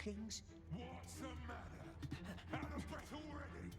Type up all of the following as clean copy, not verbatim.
Kings? What's the matter? Out of breath already?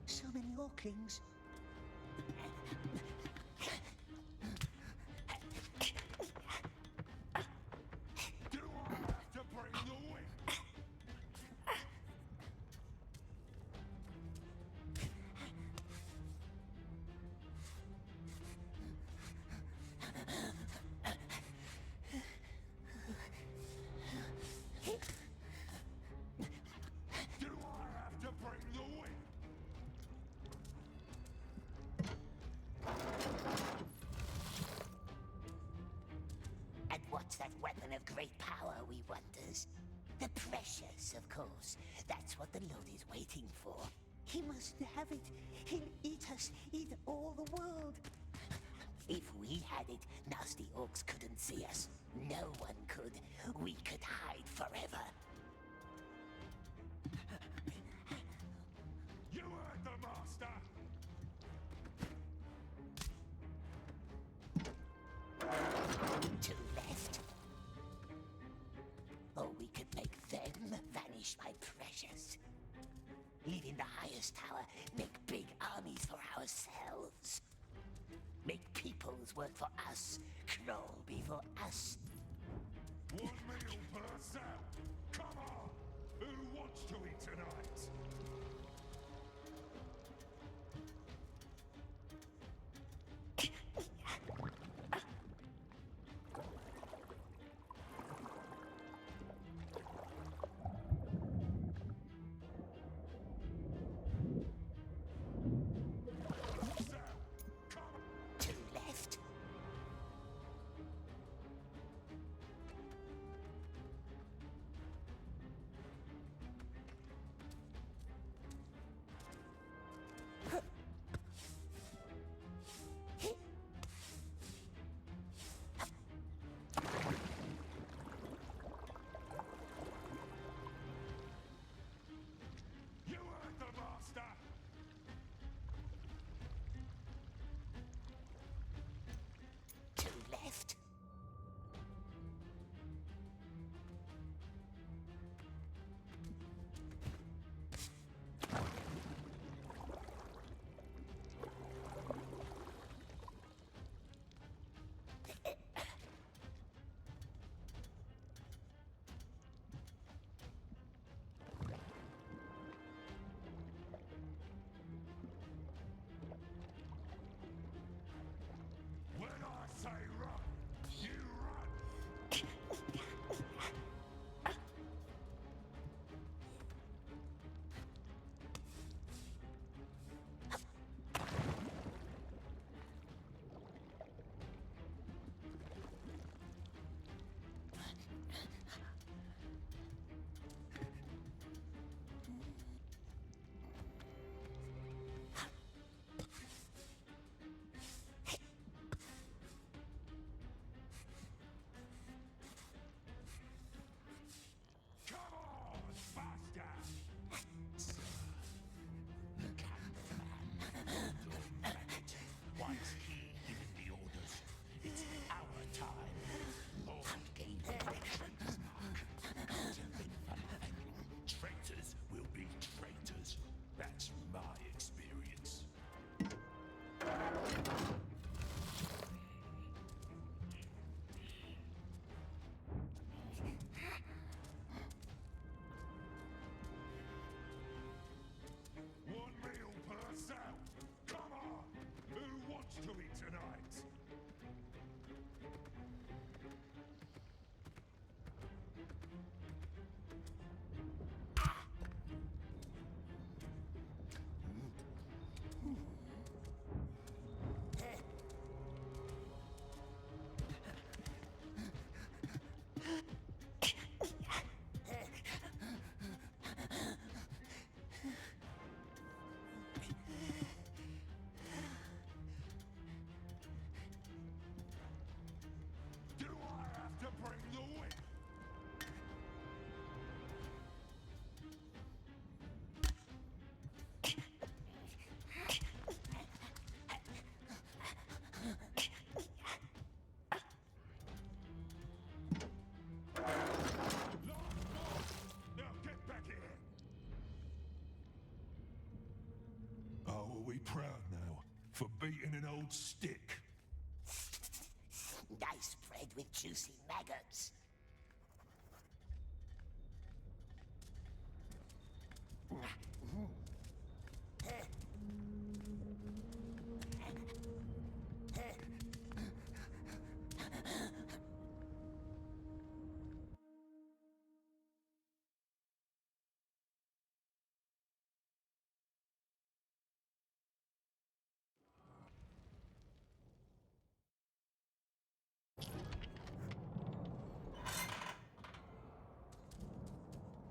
So many Orklings. Do I have to bring the wind? Do I have to bring the wind? And what's that weapon of great power, we wonders? The precious, of course. That's what the Lord is waiting for. He must have it. He'll eat us, eat all the world. If we had it, nasty orcs couldn't see us. No one could. We could hide forever. You heard the master! Two left. Or we could make them vanish by precious. Live in the highest tower, make big armies for ourselves. Make peoples work for us, crawl before us. 1 meal per cell! Come on! Who wants to eat tonight? Two left. proud now for beating an old stick. Nice bread with juicy maggots.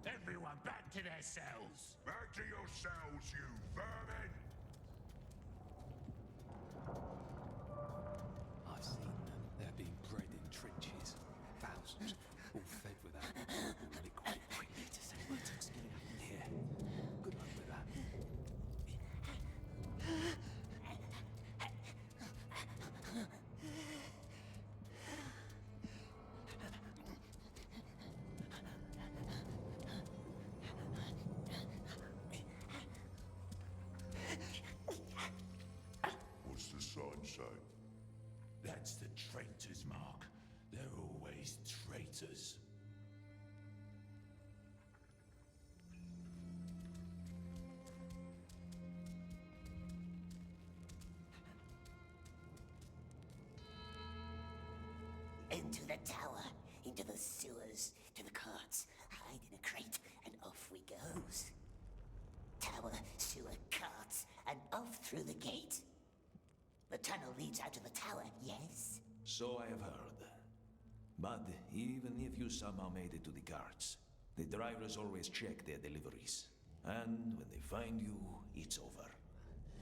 Everyone back to their cells! Back to your cells, you vermin! I've seen them. They're being bred in trenches. Thousands, all fed without liquid. We need to send word to get out in here. Good luck with that. What's the sign say? That's the traitor's mark. They're always traitors. Into the tower, into the sewers, to the carts, hide in a crate, and off we goes. Tower, sewer, carts, and off through the gate. The tunnel leads out to the tower, yes? So I have heard. But even if you somehow made it to the carts, the drivers always check their deliveries. And when they find you, it's over.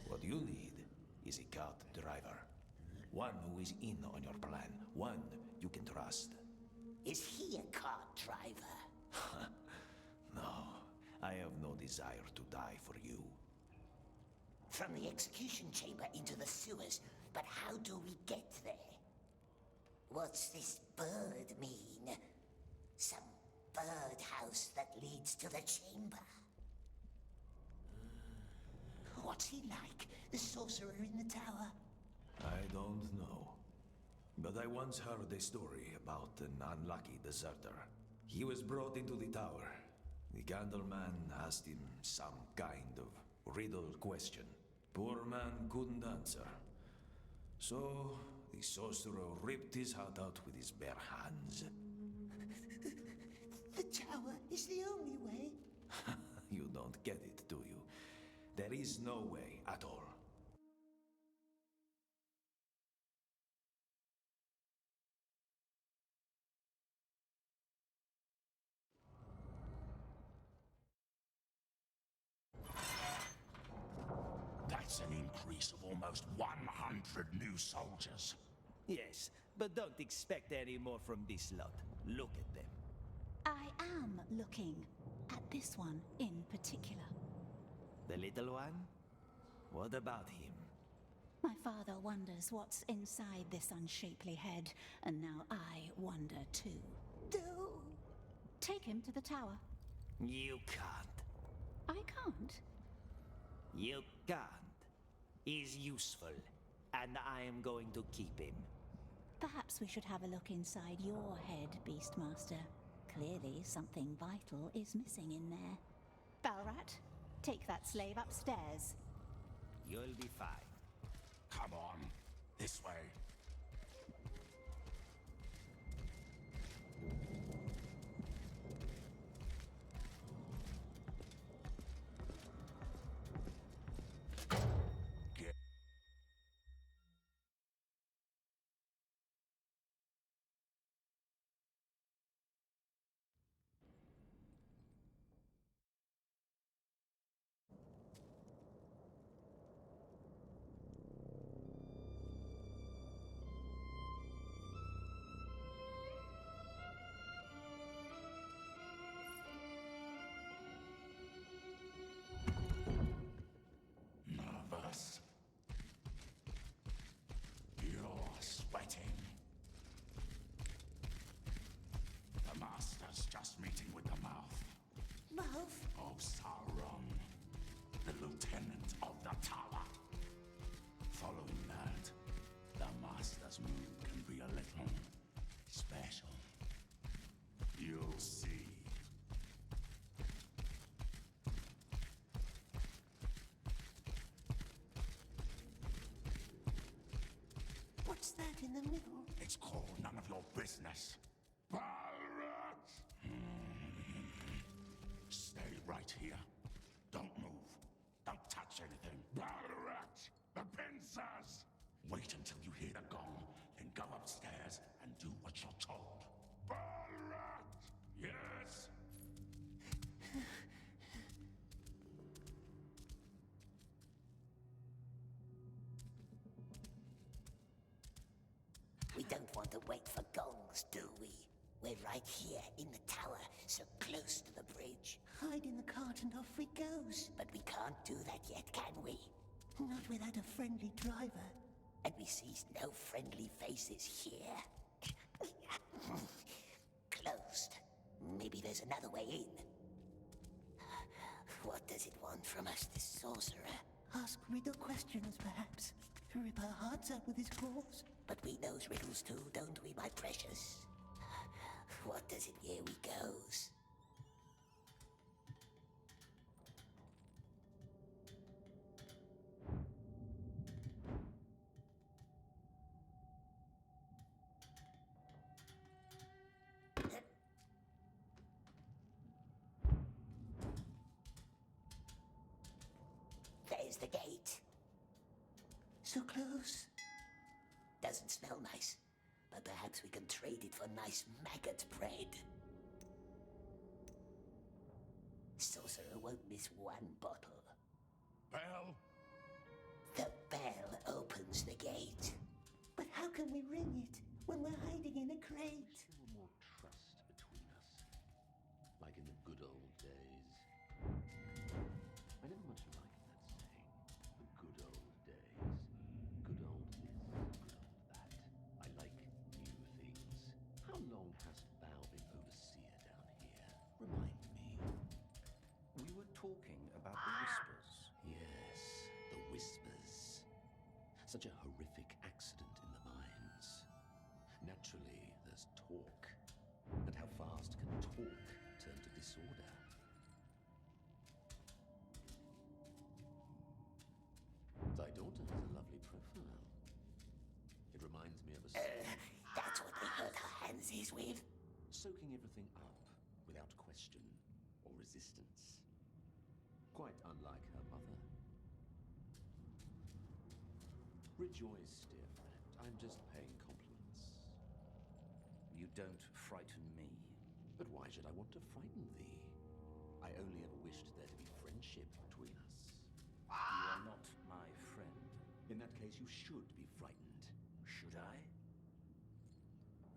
What you need is a cart driver. One who is in on your plan. One you can trust. Is he a cart driver? No, I have no desire to die for you. From the execution chamber into the sewers, but how do we get there? What's this bird mean? Some birdhouse that leads to the chamber? What's he like, the sorcerer in the tower? I don't know. But I once heard a story about an unlucky deserter. He was brought into the tower. The Candleman asked him some kind of riddle question. Poor man couldn't answer. So, the sorcerer ripped his heart out with his bare hands. The tower is the only way. You don't get it, do you? There is no way at all. That's an increase of almost 100 new soldiers. Yes, but don't expect any more from this lot. Look at them. I am looking at this one in particular. The little one? What about him? My father wonders what's inside this unshapely head, and now I wonder too. No. Take him to the tower. You can't. I can't. You can't. He's useful, and I am going to keep him. Perhaps we should have a look inside your head, Beastmaster. Clearly something vital is missing in there. Balrat, take that slave upstairs. You'll be fine. Come on, this way. What's that in the middle? It's called none of your business. Balrat! Stay right here. Don't move. Don't touch anything. Balrat! The pincers! Wait until you hear the gong, then go upstairs and do what you're told. Balrat! Yes? We don't want to wait for gongs, do we? We're right here in the tower, so close to the bridge. Hide in the cart and off we goes. But we can't do that yet, can we? Not without a friendly driver. And we sees no friendly faces here. Closed. Maybe there's another way in. What does it want from us, this sorcerer? Ask riddle questions, perhaps. Rip our hearts out with his claws. But we knows riddles too, don't we, my precious? What does it? Here we goes. There's the gate. So close. Doesn't smell nice, but perhaps we can trade it for nice maggot bread. Sorcerer won't miss one bottle. Bell? The bell opens the gate. But how can we ring it when we're hiding in a crate? Still more trust between us, like in the good old days. I never much liked that saying, the good old days. Good old this, good old that. I like new things. How long hast thou been overseer down here? Remind me. We were talking about the whispers. Yes, the whispers. Such a horrific accident in the mines. Naturally, there's talk. And how fast can talk turn to disorder? Thy daughter has a lovely profile. It reminds me of a That's what they hurt our hands is with. soaking everything up without question or resistance. Quite unlike her mother. Rejoice, dear friend. I'm just paying compliments. You don't frighten me. But why should I want to frighten thee? I only ever wished there to be friendship between us. You are not my friend. In that case, you should be frightened. Should I?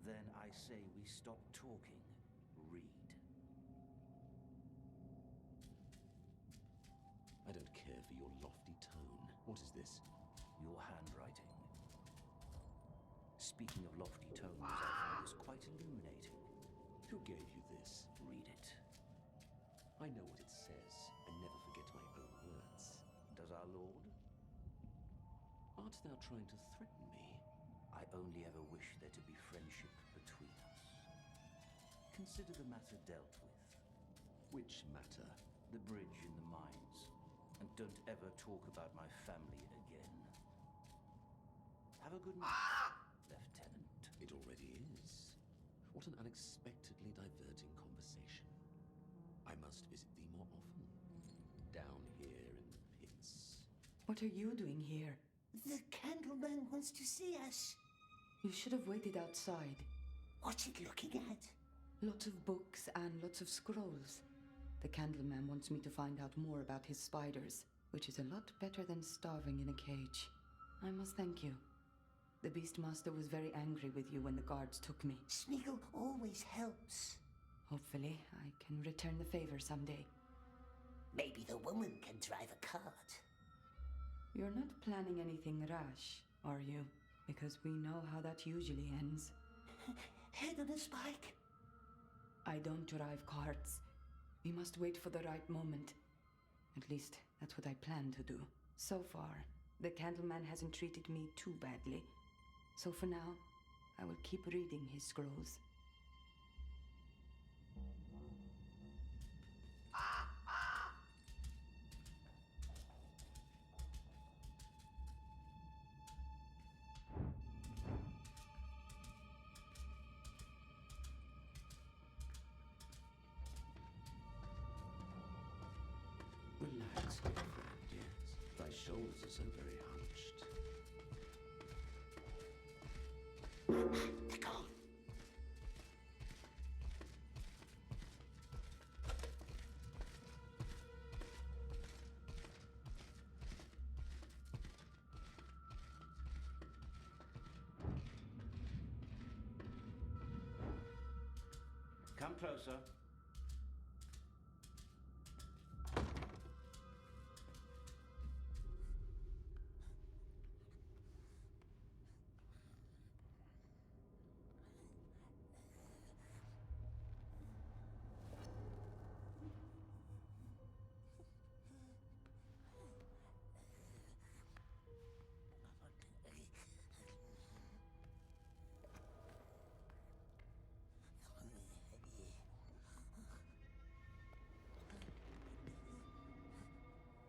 Then I say we stop talking. Read. I don't care for your lofty tone. What is this? Your handwriting. Speaking of lofty tones, I find this quite illuminating. Who gave you this? Read it. I know what it says. I never forget my own words. Does our Lord? Art thou trying to threaten me? I only ever wish there to be friendship between us. Consider the matter dealt with. Which matter? The bridge in the mines. And don't ever talk about my family again. Have a good night, Lieutenant. It already is. What an unexpectedly diverting conversation. I must visit thee more often. Down here in the pits. What are you doing here? The candleman wants to see us. You should have waited outside. What's it looking at? Lots of books and lots of scrolls. The candleman wants me to find out more about his spiders, which is a lot better than starving in a cage. I must thank you. The Beastmaster was very angry with you when the guards took me. Smeagol always helps. Hopefully, I can return the favor someday. Maybe the woman can drive a cart. You're not planning anything rash, are you? Because we know how that usually ends. Head on a spike. I don't drive carts. We must wait for the right moment. At least, that's what I plan to do. So far, the Candleman hasn't treated me too badly. So for now, I will keep reading his scrolls. shoulders are so very hunched. They're gone. Come closer.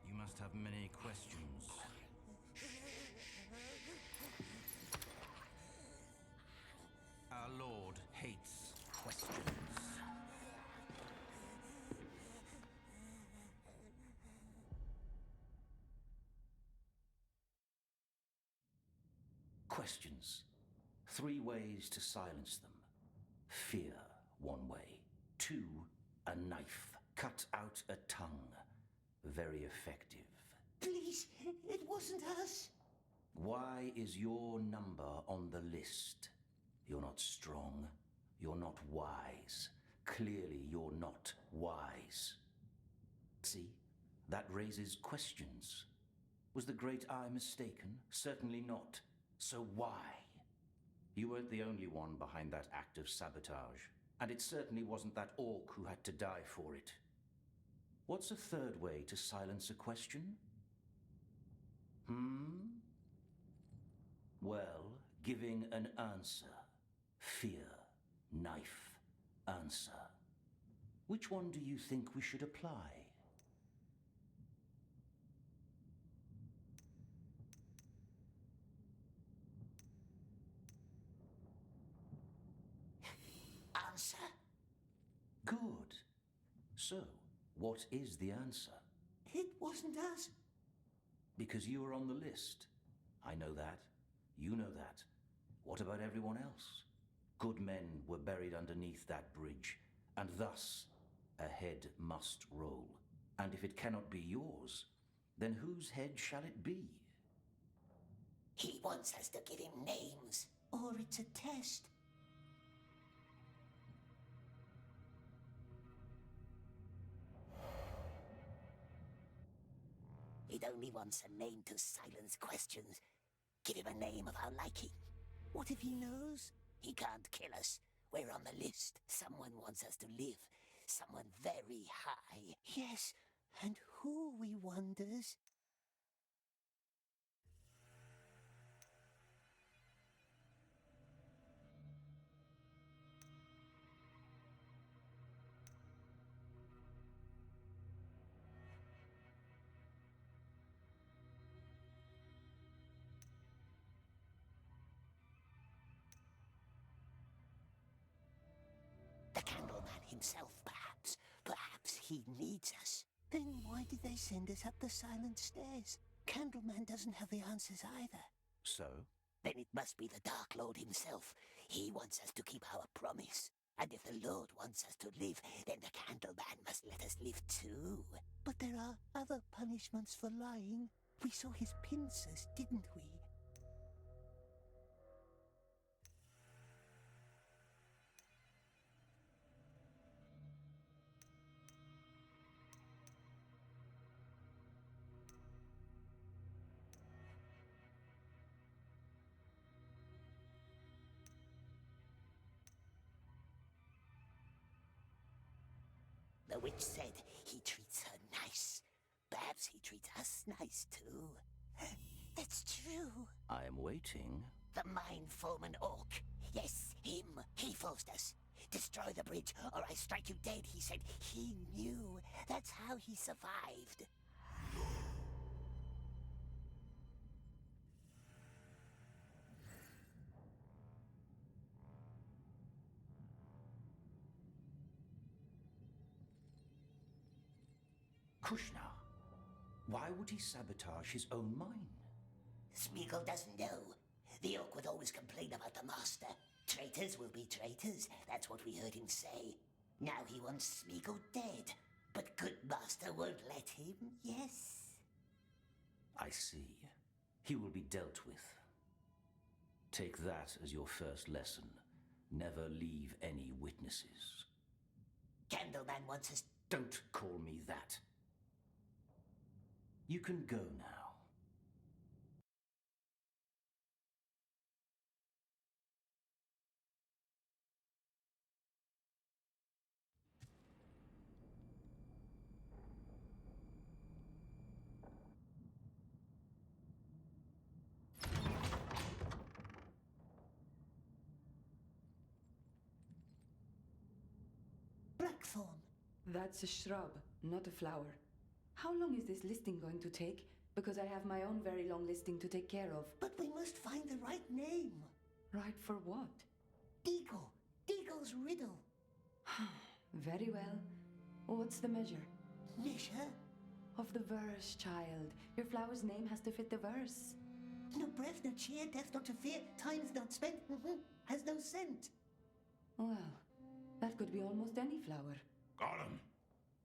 You must have many questions. Our Lord hates questions. Questions. 3 ways to silence them. Fear, 1 way. 2, a knife. Cut out a tongue. Very effective. Please, it wasn't us. Why is your number on the list? You're not strong. You're not wise. Clearly, you're not wise. See? That raises questions. Was the great eye mistaken? Certainly not. So why? You weren't the only one behind that act of sabotage. And it certainly wasn't that orc who had to die for it. What's a 3rd way to silence a question? Well, giving an answer. Fear, knife, answer. Which one do you think we should apply? Answer. Good. So, what is the answer? It wasn't us. Because you were on the list. I know that. You know that. What about everyone else? Good men were buried underneath that bridge, and thus a head must roll. And if it cannot be yours, then whose head shall it be? He wants us to give him names, or it's a test. It only wants a name to silence questions. Give him a name of our liking. What if he knows? He can't kill us. We're on the list. Someone wants us to live. Someone very high. Yes, and who, we wonders? The Candleman himself, perhaps. Perhaps he needs us. Then why did they send us up the silent stairs? Candleman doesn't have the answers either. So? Then it must be the Dark Lord himself. He wants us to keep our promise. And if the Lord wants us to live, then the Candleman must let us live too. But there are other punishments for lying. We saw his pincers, didn't we? The witch said he treats her nice. Perhaps he treats us nice too. That's true. I am waiting. The Mind Foreman Orc. Yes, him. He forced us. Destroy the bridge or I strike you dead, he said. He knew. That's how he survived. Kushna. Why would he sabotage his own mine? Smeagol doesn't know. The Orc would always complain about the Master. Traitors will be traitors, that's what we heard him say. Now he wants Smeagol dead, but good Master won't let him, yes? I see. He will be dealt with. Take that as your first lesson. Never leave any witnesses. Candleman wants us... Don't call me that. You can go now. Blackthorn. That's a shrub, not a flower. How long is this listing going to take? Because I have my own very long listing to take care of. But we must find the right name. Right for what? Deagle. Deagle's riddle. Very well. What's the measure? Measure? Of the verse, child. Your flower's name has to fit the verse. No breath, no cheer, death not to fear, time's not spent, has no scent. Well, that could be almost any flower. Gollum,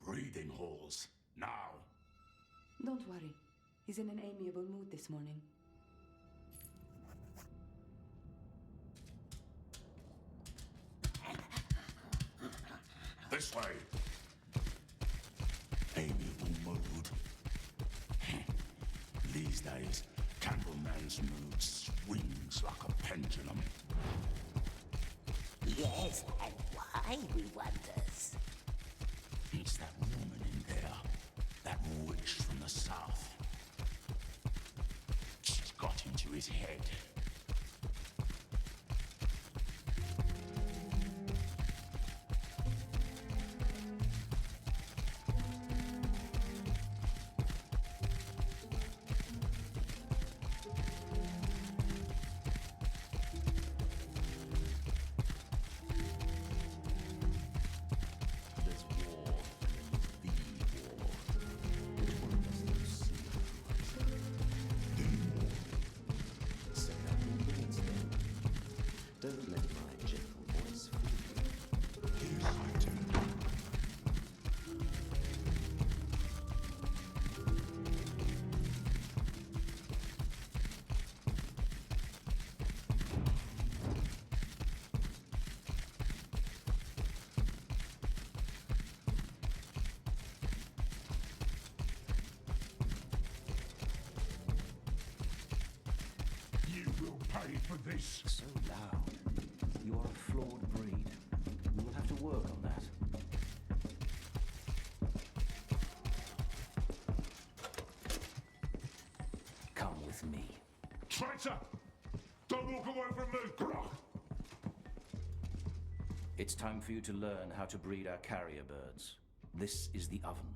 breeding halls, now. Don't worry. He's in an amiable mood this morning. This way. Amiable mood. These days, Candleman's mood swings like a pendulum. Yes, and why, we wonders? It's that woman in there. That witch from the south. She's got into his head. for this. So loud. You are a flawed breed. We will have to work on that. Come with me. Traitor! Don't walk away from me, Grog! It's time for you to learn how to breed our carrier birds. This is the oven.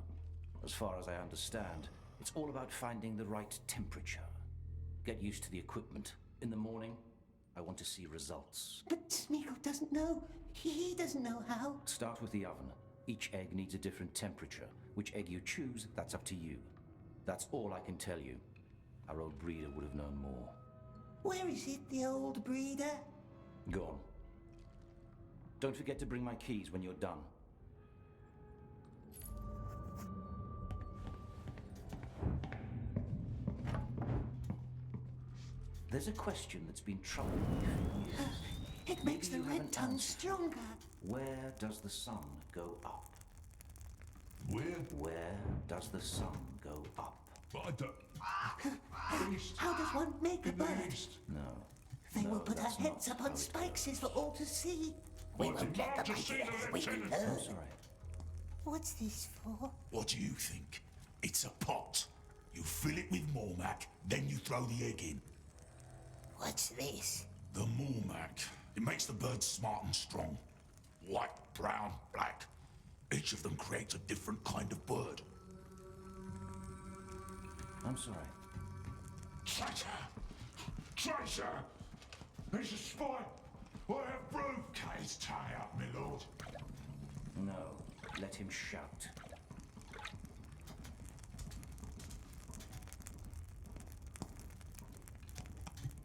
As far as I understand, it's all about finding the right temperature. Get used to the equipment. In the morning, I want to see results. But Smeagol doesn't know. He doesn't know how. Start with the oven. Each egg needs a different temperature. Which egg you choose, that's up to you. That's all I can tell you. Our old breeder would have known more. Where is it, the old breeder? Go on. Don't forget to bring my keys when you're done. There's a question that's been troubling me for years. It makes the Maybe you red haven't tongue answered. stronger. Where does the sun go up? Where? Where does the sun go up? I don't... How does one make a In the bird? east. No. They No, will put our that's heads not up on how it spikes goes. for all to see. We Well, won't let I'd them like to see idea. the We can lieutenant. learn. Sorry. What's this for? What do you think? It's a pot. You fill it with Mormac, then you throw the egg in. What's this? The Mormac. It makes the bird smart and strong. White, brown, black. Each of them creates a different kind of bird. I'm sorry. Traitor! Traitor! He's a spy! I have proof! Cut his tongue out, my lord. No. Let him shout.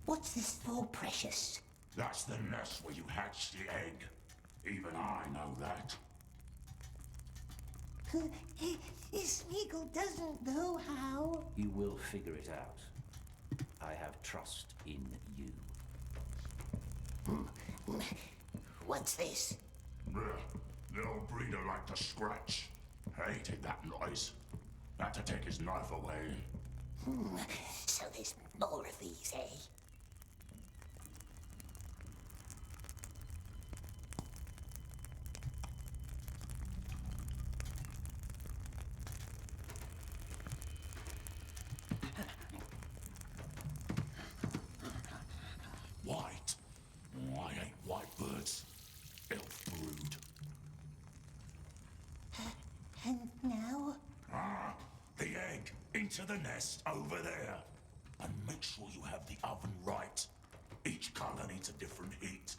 What's this for, Precious? That's the nest where you hatch the egg. Even I know that. Smeagol doesn't know how. You will figure it out. I have trust in you. What's this? The old breeder liked to scratch. Hated that noise. Had to take his knife away. So there's more of these, eh? White? Oh, I hate white birds. Elf brood. And now? The egg into the nest over there. And make sure you have the oven right. Each color needs a different heat.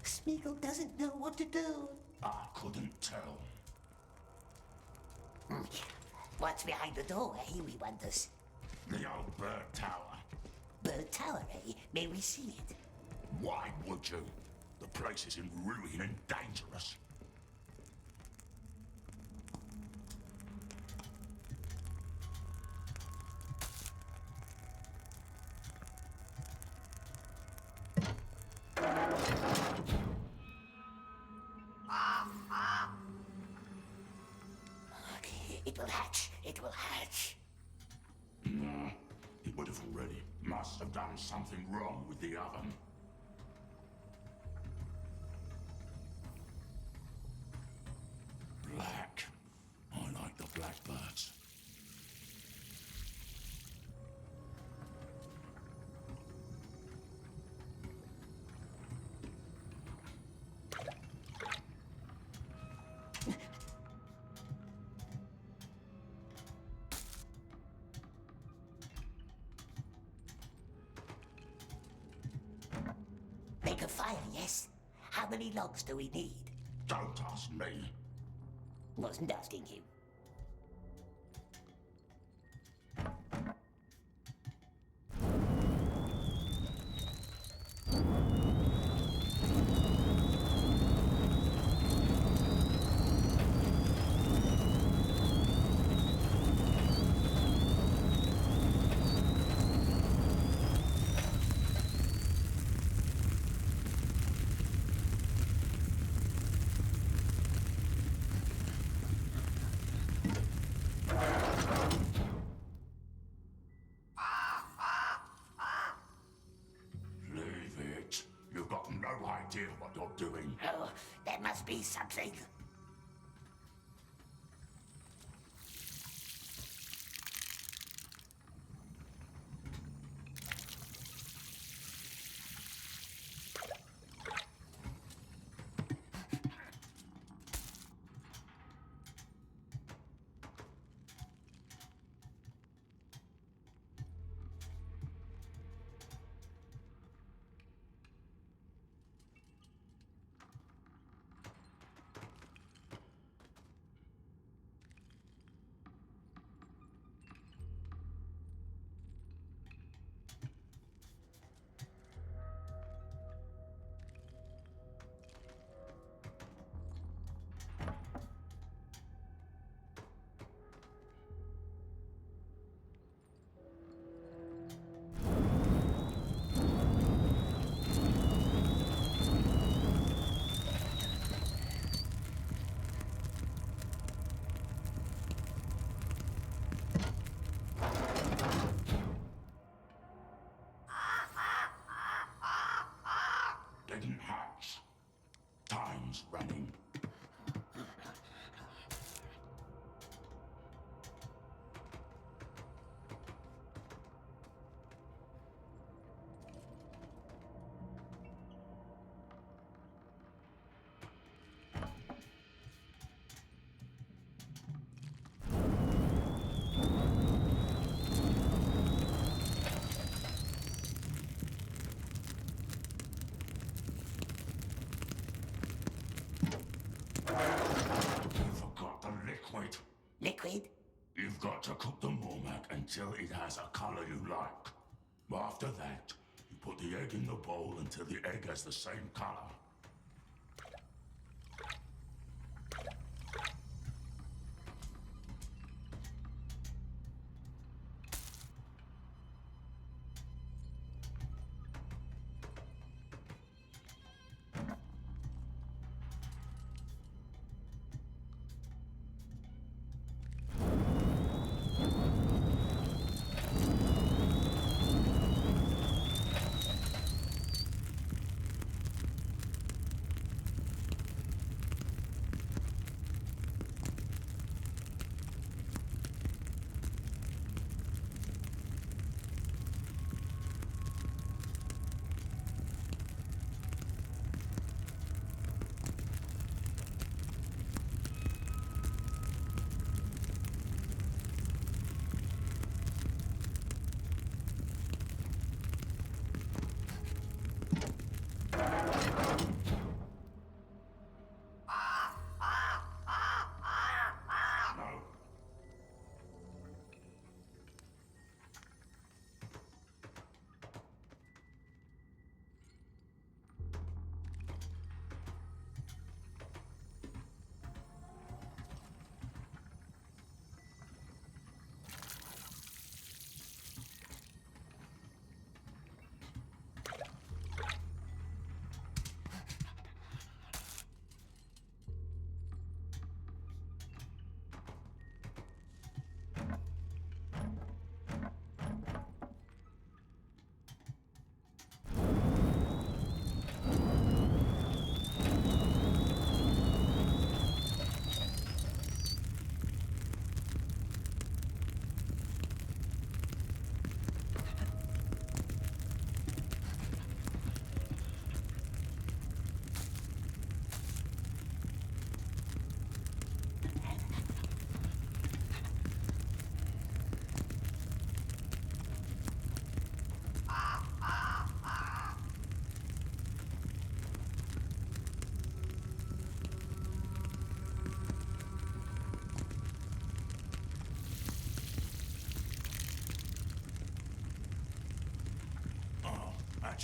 Smeagol doesn't know what to do. I couldn't tell. What's behind the door, eh, we wonders? The old bird tower. Bird Tower, eh? May we see it? Why would you? The place is in ruin and dangerous. It will hatch. It will hatch. No, it would have already. Must have done something wrong with the oven. Black. I like the blackbirds. Make a fire, yes? How many logs do we need? Don't ask me. Wasn't asking you. Leave it. You've got no idea what you're doing. Oh, there must be something. liquid. Liquid? You've got to cook the Mormac until it has a color you like. After that, you put the egg in the bowl until the egg has the same color.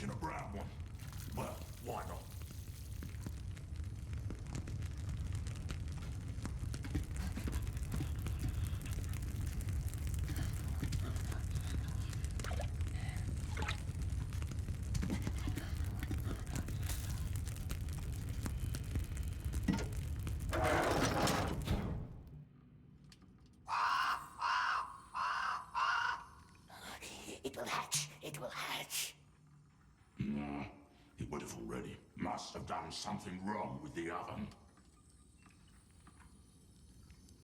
In a brown one. Well, why not? It will hatch. It will hatch. No, it would have already. Must have done something wrong with the oven.